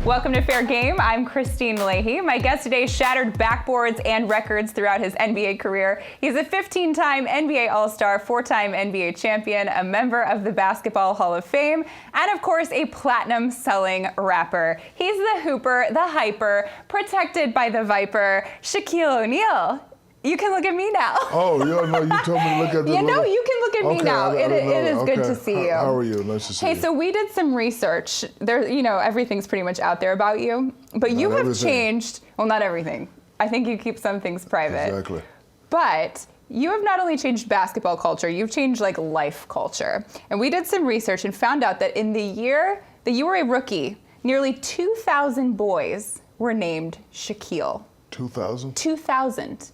Welcome to Fair Game. I'm Kristine Leahy. My guest today shattered backboards and records throughout his NBA career. He's a 15-time NBA All-Star, 4-time NBA champion, a member of the Basketball Hall of Fame, and of course, a platinum-selling rapper. He's the hooper, the hyper, protected by the viper, Shaquille O'Neal. You can look at me now. Oh, no, you told me to look at the You know, you can look at me now. It is good to see you. How are you? Nice to see you. Hey, so we did some research. There, you know, everything's pretty much out there about you, but you have changed. Well, not everything. I think you keep some things private. Exactly. But you have not only changed basketball culture, you've changed like life culture. And we did some research and found out that in the year that you were a rookie, nearly 2,000 boys were named Shaquille. 2,000? 2,000.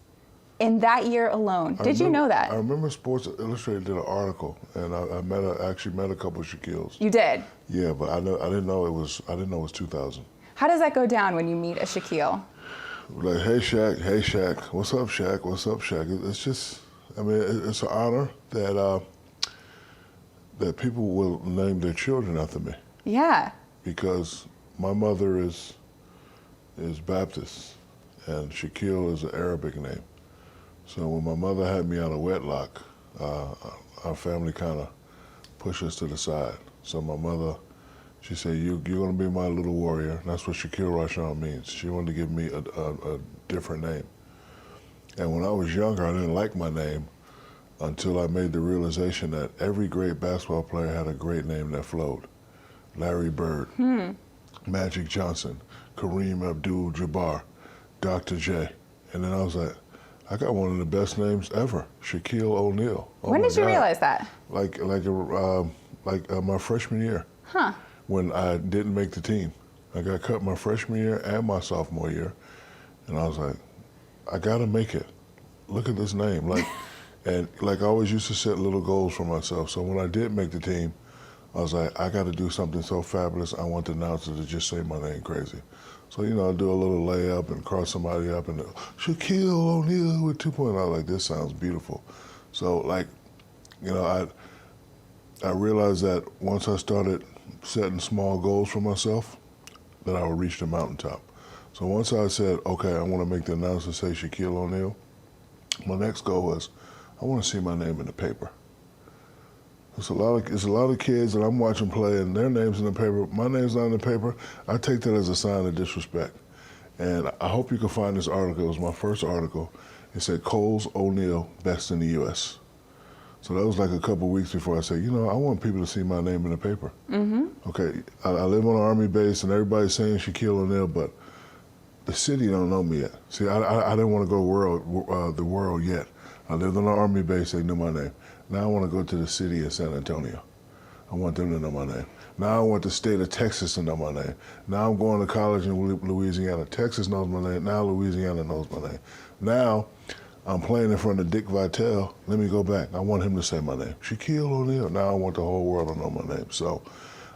In that year alone. Did you know that? I remember Sports Illustrated did an article, and I actually met a couple of Shaquilles. You did? Yeah, but I didn't know it was 2,000. How does that go down when you meet a Shaquille? Like, hey Shaq, what's up Shaq, what's up Shaq? It's just, I mean, it's an honor that that people will name their children after me. Yeah. Because my mother is Baptist, and Shaquille is an Arabic name. So when my mother had me out of wedlock, our family kind of pushed us to the side. So my mother, she said, you're going to be my little warrior. And that's what Shaquille Rashawn means. She wanted to give me a different name. And when I was younger, I didn't like my name until I made the realization that every great basketball player had a great name that flowed. Larry Bird, Magic Johnson, Kareem Abdul-Jabbar, Dr. J. And then I was like, I got one of the best names ever, Shaquille O'Neal. Oh, when did you realize that? Like my freshman year. Huh. When I didn't make the team. I got cut my freshman year and my sophomore year. And I was like, I gotta make it. Look at this name. And I always used to set little goals for myself. So when I did make the team, I was like, I gotta do something so fabulous. I want the announcer to just say my name crazy. So, you know, I do a little layup and cross somebody up and Shaquille O'Neal with 2 points. I was like, this sounds beautiful. So, like, you know, I realized that once I started setting small goals for myself, that I would reach the mountaintop. So once I said, okay, I want to make the announcer say Shaquille O'Neal, my next goal was, I want to see my name in the paper. There's a lot of kids that I'm watching play and their name's in the paper. My name's not in the paper. I take that as a sign of disrespect. And I hope you can find this article. It was my first article. It said, Coles O'Neal, best in the U.S. So that was like a couple weeks before I said, you know, I want people to see my name in the paper. Okay, I live on an Army base and everybody's saying Shaquille O'Neal, but the city don't know me yet. See, I didn't want to go the world yet. I lived on an Army base, they knew my name. Now I want to go to the city of San Antonio. I want them to know my name. Now I want the state of Texas to know my name. Now I'm going to college in Louisiana. Texas knows my name. Now Louisiana knows my name. Now I'm playing in front of Dick Vitale. Let me go back. I want him to say my name. Shaquille O'Neal. Now I want the whole world to know my name. So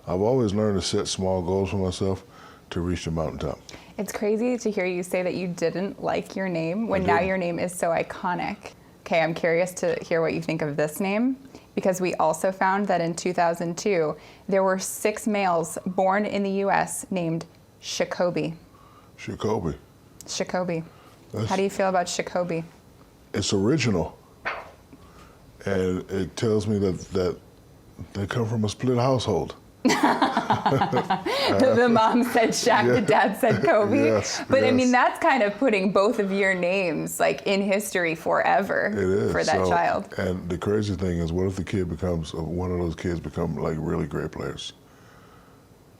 I've always learned to set small goals for myself to reach the mountaintop. It's crazy to hear you say that you didn't like your name when now your name is so iconic. Okay, I'm curious to hear what you think of this name, because we also found that in 2002, there were 6 males born in the U.S. named Shacoby. Shacoby. Shacoby. How do you feel about Shacoby? It's original, and it tells me that they come from a split household. The mom said Shaq, the dad said Kobe. Yes, but yes. I mean, that's kind of putting both of your names like in history forever. It is. For that child. And the crazy thing is, what if the kid becomes, one of those kids become like really great players?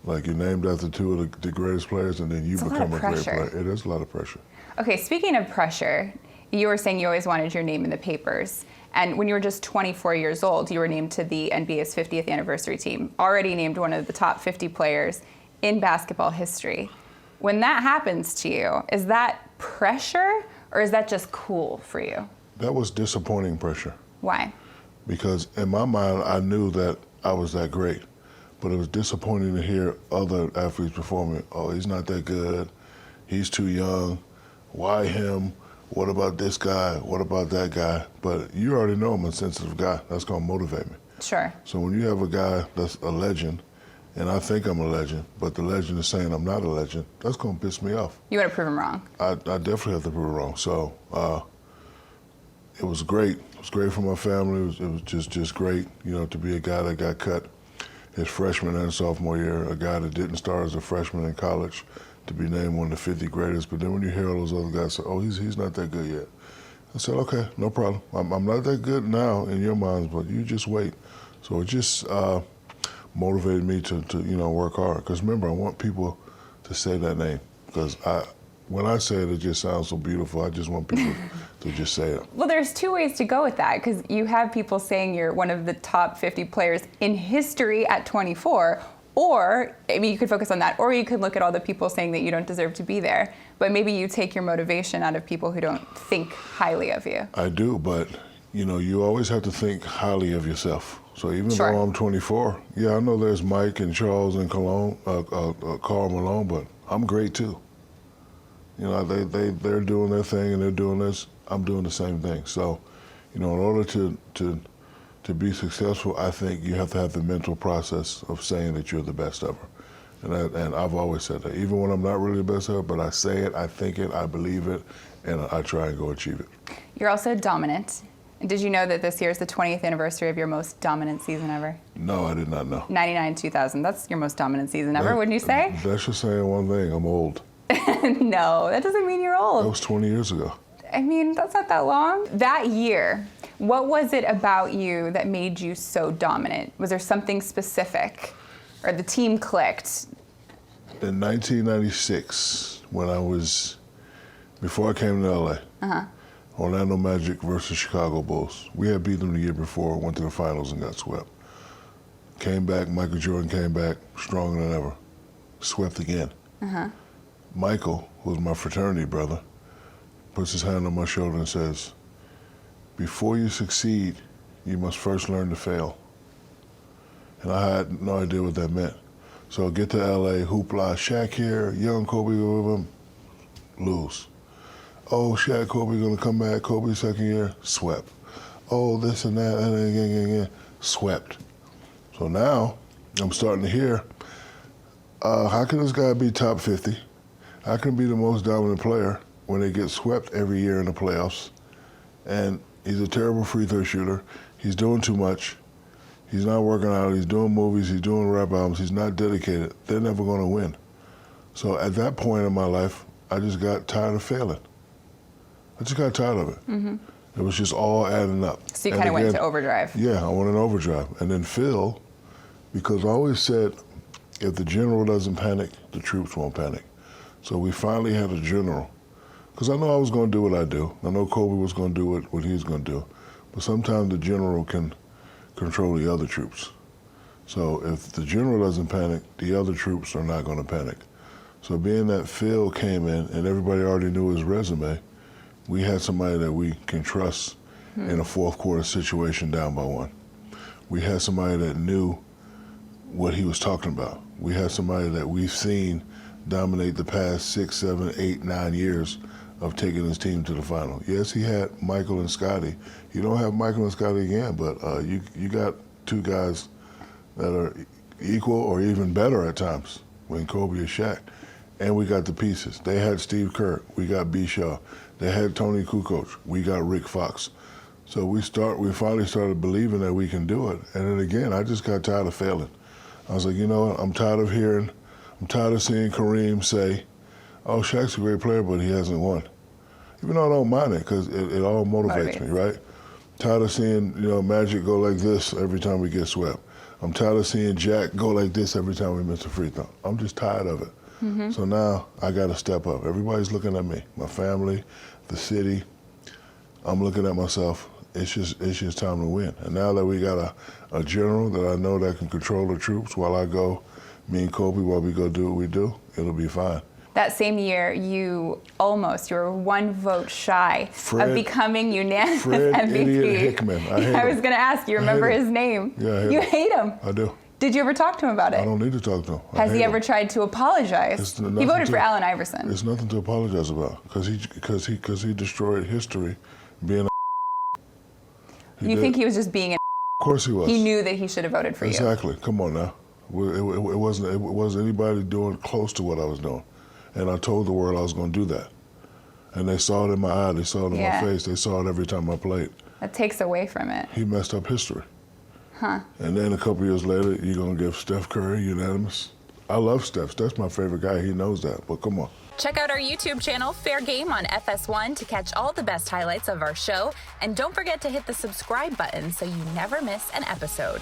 Like you're named after 2 of the greatest players and then you become a great player. It is a lot of pressure. Okay, speaking of pressure, you were saying you always wanted your name in the papers. And when you were just 24 years old, you were named to the NBA's 50th anniversary team, already named one of the top 50 players in basketball history. When that happens to you, is that pressure or is that just cool for you? That was disappointing pressure. Why? Because in my mind, I knew that I was that great, but it was disappointing to hear other athletes before me. Oh, he's not that good. He's too young. Why him? What about this guy? What about that guy? But you already know I'm a sensitive guy. That's going to motivate me. Sure. So when you have a guy that's a legend and I think I'm a legend, but the legend is saying I'm not a legend, that's going to piss me off. You want to prove him wrong. I definitely have to prove it wrong. So it was great. It was great for my family. It was just great, you know, to be a guy that got cut his freshman and sophomore year, a guy that didn't start as a freshman in college, to be named one of the 50 greatest. But then when you hear all those other guys say, oh, he's not that good yet. I said, okay, no problem. I'm not that good now in your minds, but you just wait. So it just motivated me to you know, work hard. Because remember, I want people to say that name. Because when I say it, it just sounds so beautiful. I just want people to just say it. Well, there's two ways to go with that, because you have people saying you're one of the top 50 players in history at 24, or, I mean, you could focus on that, or you could look at all the people saying that you don't deserve to be there. But maybe you take your motivation out of people who don't think highly of you. I do, but, you know, you always have to think highly of yourself. So even Sure. though I'm 24, yeah, I know there's Mike and Charles and Karl Malone, but I'm great too. You know, they're doing their thing and they're doing this. I'm doing the same thing. So, you know, in order to be successful, I think you have to have the mental process of saying that you're the best ever. And I've always said that, even when I'm not really the best ever, but I say it, I think it, I believe it, and I try and go achieve it. You're also dominant. Did you know that this year is the 20th anniversary of your most dominant season ever? No, I did not know. 99-2000, that's your most dominant season ever, wouldn't you say? That's just saying one thing, I'm old. No, that doesn't mean you're old. That was 20 years ago. I mean, that's not that long. That year, what was it about you that made you so dominant? Was there something specific? Or the team clicked? In 1996, before I came to LA, Orlando Magic versus Chicago Bulls. We had beat them the year before, went to the finals and got swept. Came back, Michael Jordan came back stronger than ever. Swept again. Michael, who was my fraternity brother, puts his hand on my shoulder and says, before you succeed, you must first learn to fail. And I had no idea what that meant. So get to LA, hoopla, Shaq here, young Kobe with him, lose. Oh, Shaq, Kobe gonna come back, Kobe second year, swept. Oh, this and that, and again, swept. So now, I'm starting to hear, how can this guy be top 50? How can he be the most dominant player when they get swept every year in the playoffs? And he's a terrible free throw shooter. He's doing too much. He's not working out. He's doing movies. He's doing rap albums. He's not dedicated. They're never going to win. So at that point in my life, I just got tired of failing. I just got tired of it. It was just all adding up. So you kind of went to overdrive. Yeah, I went in overdrive. And then Phil, because I always said, if the general doesn't panic, the troops won't panic. So we finally had a general. Because I know I was going to do what I do. I know Kobe was going to do what he was going to do. But sometimes the general can control the other troops. So if the general doesn't panic, the other troops are not going to panic. So being that Phil came in and everybody already knew his resume, we had somebody that we can trust in a fourth quarter situation down by one. We had somebody that knew what he was talking about. We had somebody that we've seen dominate the past 6, 7, 8, 9 years of taking his team to the final. Yes, he had Michael and Scotty. You don't have Michael and Scotty again, but you got two guys that are equal or even better at times when Kobe and Shaq. And we got the pieces. They had Steve Kerr. We got B. Shaw. They had Tony Kukoc. We got Rick Fox. So we finally started believing that we can do it. And then again, I just got tired of failing. I was like, you know what? I'm tired of seeing Kareem say, oh, Shaq's a great player, but he hasn't won. Even though I don't mind it, because it all motivates me, right? Tired of seeing, Magic go like this every time we get swept. I'm tired of seeing Jack go like this every time we miss a free throw. I'm just tired of it. So now I got to step up. Everybody's looking at me, my family, the city. I'm looking at myself. It's just time to win. And now that we got a general that I know that can control the troops while I go, me and Kobe, while we go do what we do, it'll be fine. That same year, you were one vote shy of becoming unanimous Fred MVP. Idiot Hickman. I was going to ask, you remember his name? Yeah, I hate you him. hate him. I do. Did you ever talk to him about it? I don't need to talk to him. Has he ever tried to apologize? He voted for Allen Iverson. There's nothing to apologize about because he destroyed history being You think he was just being Of course he was. He knew that he should have voted for you. Exactly. Come on now. It wasn't anybody doing close to what I was doing. And I told the world I was going to do that. And they saw it in my eye, they saw it in my face, they saw it every time I played. That takes away from it. He messed up history. Huh. And then a couple years later, you're going to give Steph Curry Unanimous. I love Steph. Steph's my favorite guy. He knows that. But come on. Check out our YouTube channel, FairGame on FS1, to catch all the best highlights of our show. And don't forget to hit the subscribe button so you never miss an episode.